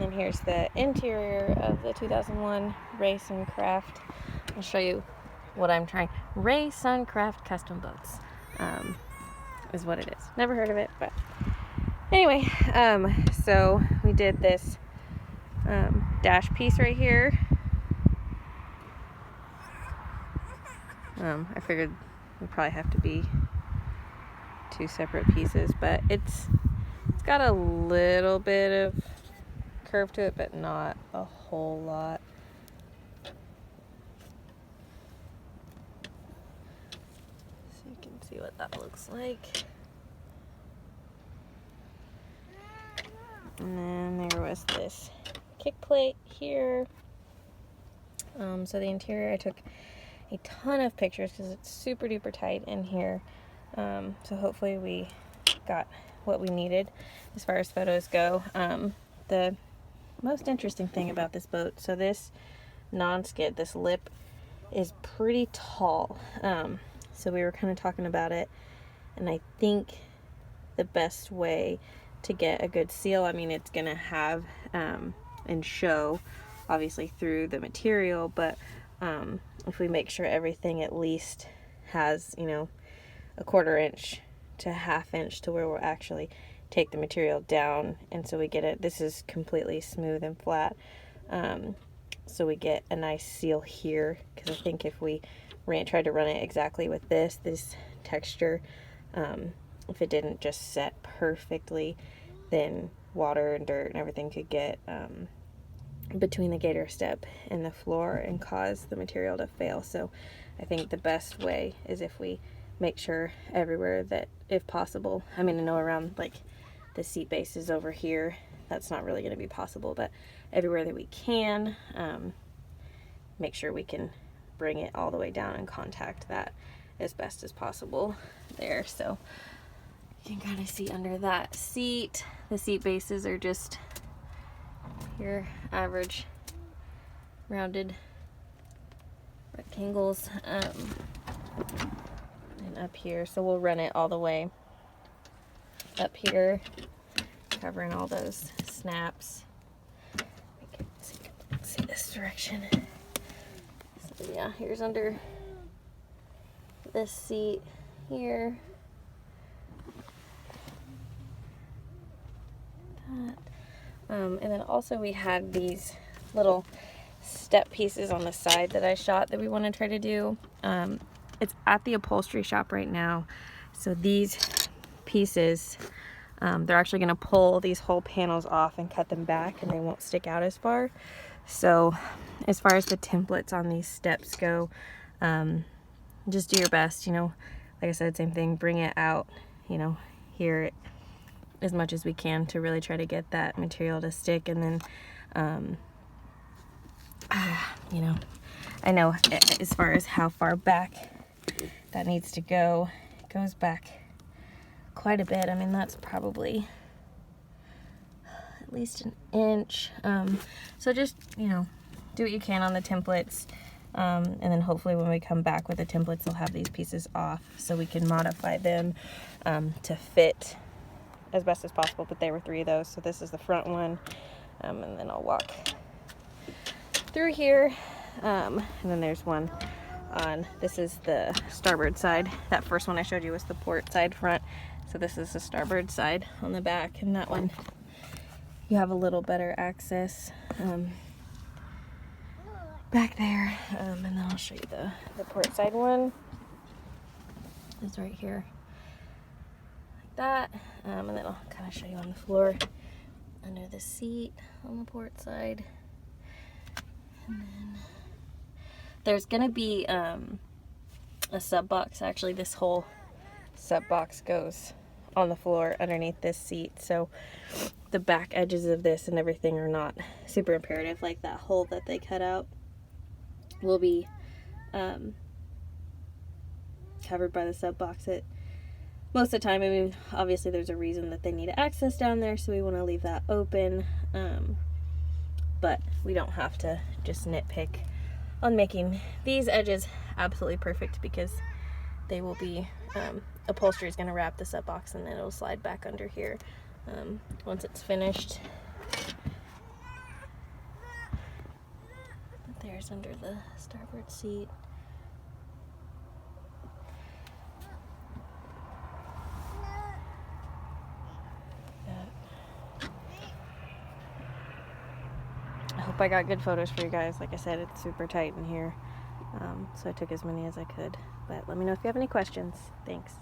And here's the interior of the 2001 Raysun Craft. I'll show you what I'm trying. Raysun Craft custom boats is what it is. Never heard of it, but anyway, so we did this dash piece right here. I figured would probably have to be two separate pieces, but it's got a little bit of curve to it, but not a whole lot. So you can see what that looks like. And then there was this kick plate here. So the interior, I took a ton of pictures because it's super duper tight in here. So hopefully we got what we needed as far as photos go. The most interesting thing about this boat, so this non-skid, this lip is pretty tall. So we were kind of talking about it, and I think the best way to get a good seal, I mean, it's gonna have and show obviously through the material, but if we make sure everything at least has, you know, a 1/4 inch to 1/2 inch to where we'll actually take the material down, and so we get it, this is completely smooth and flat, so we get a nice seal here, because I think if we tried to run it exactly with this texture, if it didn't just set perfectly, then water and dirt and everything could get between the gator step and the floor and cause the material to fail. So I think the best way is if we make sure everywhere that, if possible, I mean, I know around like the seat bases over here, that's not really going to be possible, but everywhere that we can, make sure we can bring it all the way down and contact that as best as possible there. So you can kind of see under that seat, the seat bases are just your average rounded rectangles, and up here, so we'll run it all the way up here, covering all those snaps. See this direction. So yeah, here's under this seat here. And then also we had these little step pieces on the side that I shot that we want to try to do. It's at the upholstery shop right now. So these pieces, they're actually going to pull these whole panels off and cut them back, and they won't stick out as far. So as far as the templates on these steps go, just do your best, you know, like I said, same thing, bring it out, you know, here as much as we can to really try to get that material to stick. And then you know, I know as far as how far back that needs to go, it goes back quite a bit. I mean, that's probably at least an inch. So just, you know, do what you can on the templates, and then hopefully when we come back with the templates, we'll have these pieces off so we can modify them to fit as best as possible. But there were 3 of those, so this is the front one, and then I'll walk through here, and then there's one on, this is the starboard side. That first one I showed you was the port side front, so this is the starboard side on the back, and that one you have a little better access back there, and then I'll show you the port side one. It's right here like that, and then I'll kind of show you on the floor under the seat on the port side. And then there's gonna be a sub box. Actually, this whole sub box goes on the floor underneath this seat, so the back edges of this and everything are not super imperative. Like that hole that they cut out will be covered by the sub box most of the time. I mean, obviously there's a reason that they need access down there, so we want to leave that open, but we don't have to just nitpick on making these edges absolutely perfect, because they will be, upholstery is going to wrap the sub box and then it'll slide back under here once it's finished. wires under the starboard seat. I hope I got good photos for you guys. Like I said, it's super tight in here, so I took as many as I could. But let me know if you have any questions. Thanks.